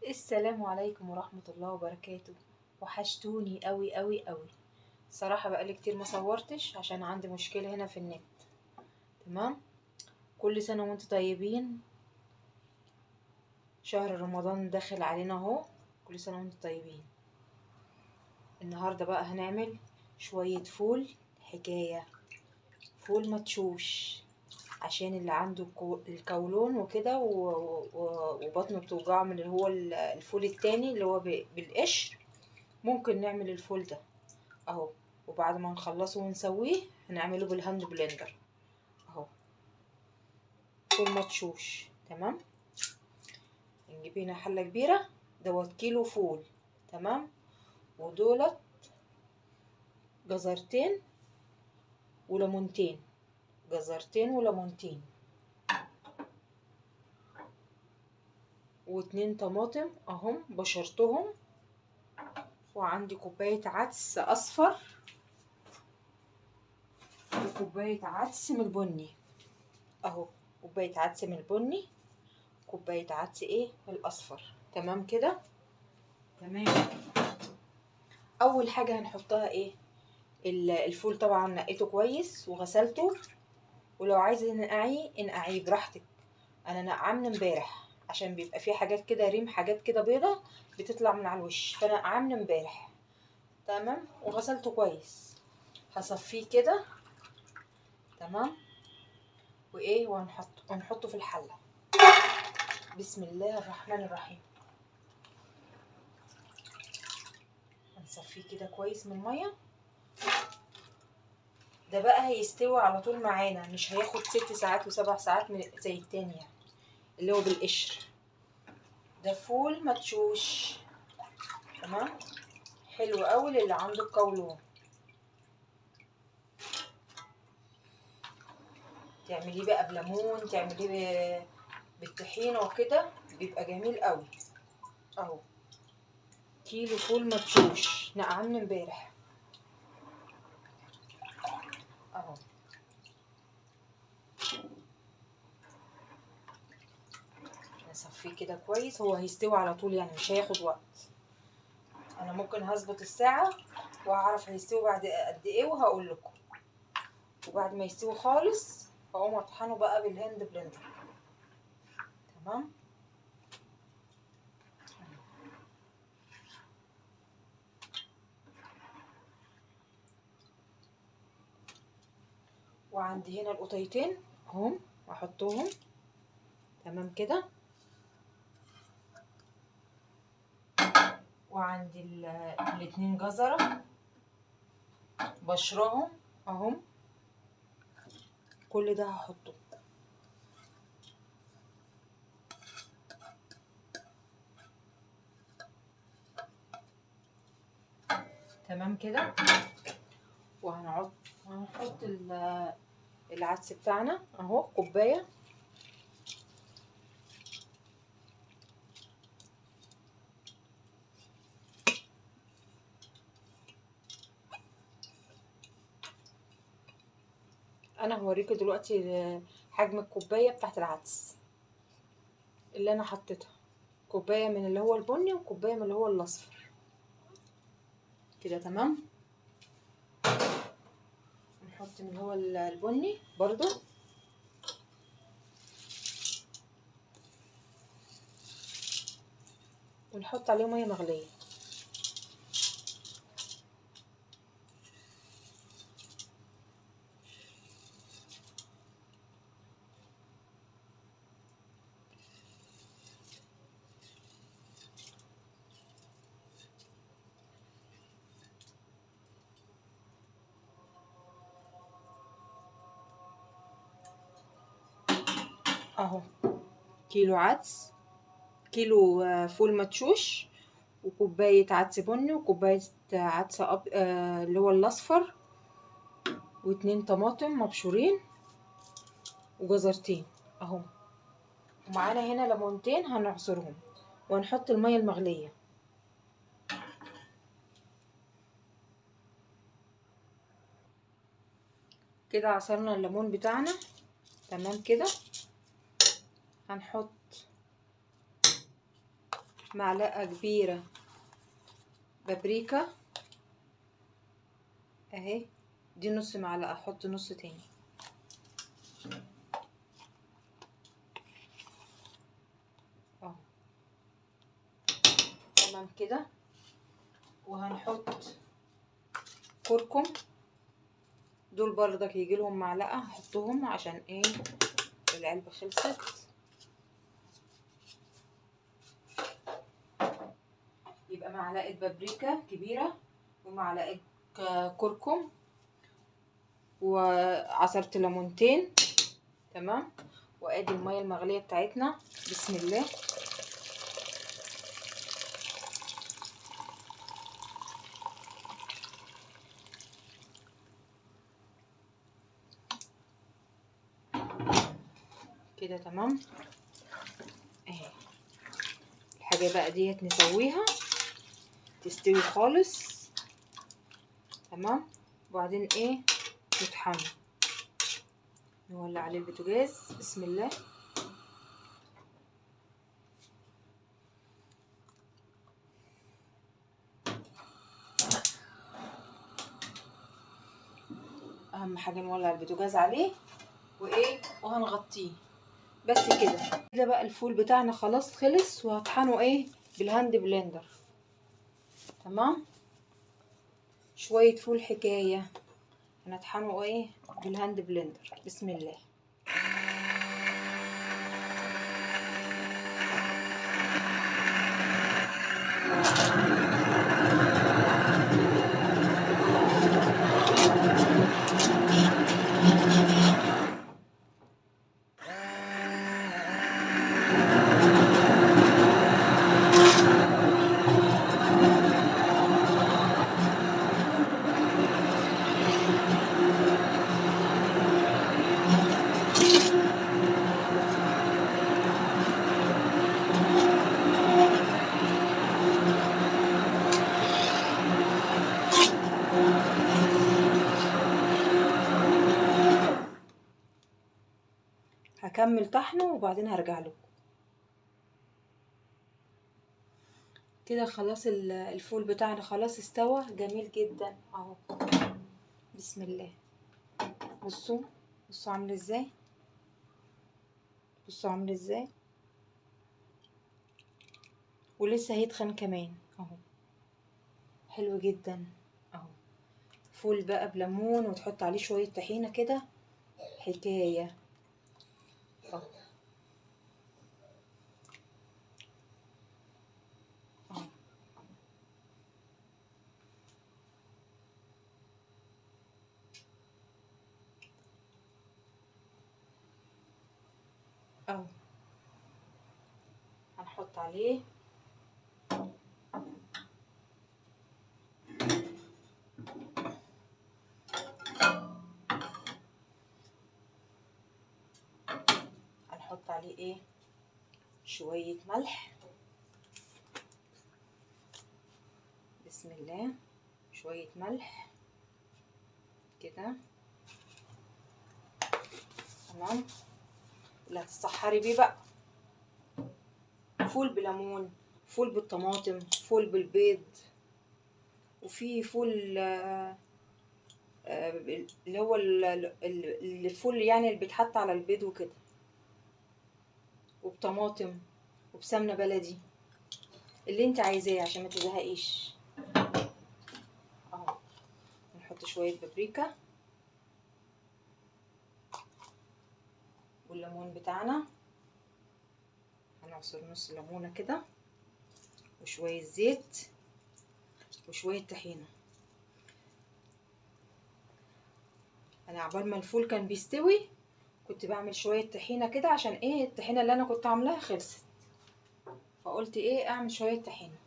السلام عليكم ورحمة الله وبركاته. وحشتوني قوي قوي قوي. صراحة بقالي كتير ما صورتش عشان عندي مشكلة هنا في النت. تمام. كل سنة وانتم طيبين. شهر رمضان داخل علينا اهو. كل سنة وانتم طيبين. النهاردة بقى هنعمل شوية فول حكاية. فول مدشوش عشان اللي عنده القولون وكده وبطنه بتوجعه من اللي هو الفول التاني اللي هو بالقشر. ممكن نعمل الفول ده اهو. وبعد ما نخلصه ونسويه هنعمله بالهاند بلندر اهو. فول مدشوش. تمام. نجيب هنا حلة كبيرة. دوت كيلو فول. تمام. ودولت جزرتين وليمونتين. جزرتين وليمونتين واتنين طماطم اهم بشرتهم. وعندي كوباية عدس اصفر وكوباية عدس من البني اهو. كوباية عدس من البني. كوباية عدس من الاصفر. تمام كده. تمام. اول حاجة هنحطها الفول. طبعا نقيته كويس وغسلته. ولو عايزة انقعيه براحتك. انا نقعاه من امبارح عشان بيبقى فيه حاجات كده ريم، حاجات كده بيضة بتطلع من على الوش، فنقعاه من امبارح. تمام. وغسلته كويس. هصفيه كده. تمام. ونحطه في الحلة. بسم الله الرحمن الرحيم. هنصفيه كده كويس من المية. ده بقى هيستوي على طول معانا، مش هياخد 6 ساعات و7 ساعات زي التاني يعني اللي هو بالقشر. ده فول مدشوش. تمام. حلو قوي للي عنده القولون. تعمليه بقى بليمون، تعمليه بالطحينه وكده، بيبقى جميل قوي اهو. كيلو فول مدشوش نقعاه من امبارح اهو. نصفيه كده كويس. هو هيستوي على طول يعني مش هياخد وقت. انا ممكن هظبط الساعه واعرف هيستوي بعد قد ايه وهقول لكم. وبعد ما يستوي خالص هقوم اطحنه بقى بالهاند بلندر. تمام. وعندي هنا القطيتين اهم واحطهم. تمام كده. وعندي الاتنين جزرة بشرهم اهم. كل ده هحطه. تمام كده. وهنحط العدس بتاعنا اهو كوباية. انا هوريكم دلوقتي حجم الكوباية بتاعت العدس اللي انا حطيتها. كوباية من اللي هو البني وكوباية من اللي هو الاصفر كده. تمام. نحط من اللي هو البني برضو. ونحط عليه مية مغلية. اهو كيلو عدس، كيلو فول مدشوش، وكوباية عدس بني، وكوباية عدس اللي هو الأصفر، واتنين طماطم مبشورين، وجزرتين اهو. ومعانا هنا ليمونتين هنعصرهم. وهنحط المية المغلية كده. عصرنا الليمون بتاعنا. تمام كده. هنحط معلقة كبيرة بابريكا اهي، دي نص معلقة، احط نص تاني. اهو تمام كده. وهنحط كركم، دول برضك يجي لهم معلقة، هحطهم عشان ايه العلبة خلصت. يبقى معلقة بابريكا كبيرة ومعلقة كركم وعصرة ليمونتين. تمام. وادي المية المغلية بتاعتنا، بسم الله. كده تمام اهي. الحاجة بقى ديت نسويها تستوي خالص. تمام. وبعدين ايه نطحنها. نولع عليه البوتاجاز، بسم الله. اهم حاجه نولع البوتاجاز عليه وايه وهنغطيه بس كده. كده بقى الفول بتاعنا خلاص خلص، وهطحنه ايه بالهاند بلندر. تمام. شويه فول حكايه هنطحنه ايه بالهاند بلندر، بسم الله. هكمل طحنه وبعدين هرجع لكم. كده خلاص الفول بتاعنا خلاص استوى جميل جدا اهو، بسم الله. بصوا بصوا عامل ازاي، بصوا عامل ازاي، ولسه هيتخن كمان اهو، حلو جدا اهو. فول بقى بليمون وتحط عليه شويه طحينه كده، حكايه اهو اهو. اهو هنحط عليه هنحط عليه ايه شويه ملح، بسم الله. شويه ملح كده. تمام. اللي هتسحري بيه بقى فول بليمون، فول بالطماطم، فول بالبيض، وفي فول اللي هو الفول يعني اللي بيتحط على البيض وكده، وبطماطم وبسمنه بلدي، اللي انت عايزاه عشان ما تزهقيش اهو. نحط شويه بابريكا والليمون بتاعنا، هنعصر نص ليمونه كده، وشويه زيت وشويه طحينه. انا عبال ما الفول كان بيستوي كنت بعمل شويه طحينه كده، عشان ايه الطحينه اللي انا كنت عاملاها خلصت، فقلت ايه اعمل شويه طحينه.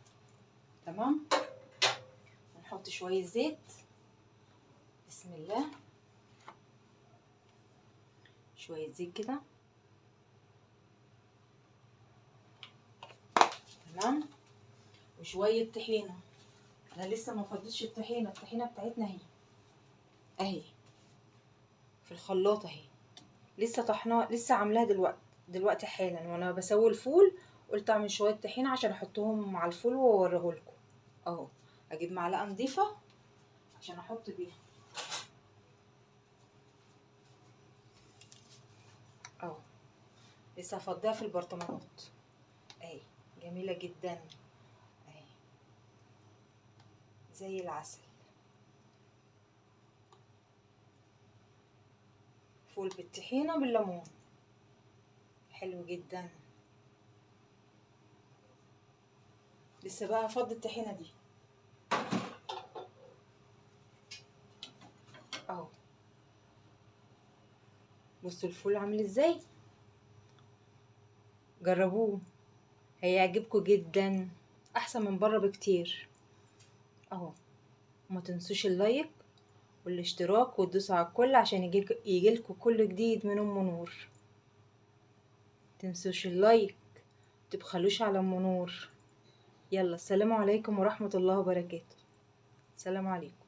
تمام. نحط شويه زيت، بسم الله. شويه زيت كده. تمام. وشويه طحينه، انا لسه ما فضيتش الطحينه، الطحينه بتاعتنا اهي اهي في الخلاط اهي، لسه طحناها، لسه عاملاها دلوقتي حالا وانا بسوي الفول قلت اعمل شويه طحينه عشان احطهم مع الفول واوريهولكم. اهو اجيب معلقه نضيفه عشان احط بيها اهو. لسه هفضيها في البرطمانات اهي. جميله جدا اهي زي العسل. فول بالطحينه بالليمون حلو جدا. لسه بقى هفضي الطحينه دي اهو. بصوا الفول عامل ازاي، جربوه هيعجبكم جدا، احسن من بره بكتير اهو. وما تنسوش اللايك والاشتراك وتدوسوا على الكل عشان يجيلكوا كل جديد من ام نور. تنسوش اللايك متبخلوش على ام نور. يلا السلام عليكم ورحمة الله وبركاته. سلام عليكم.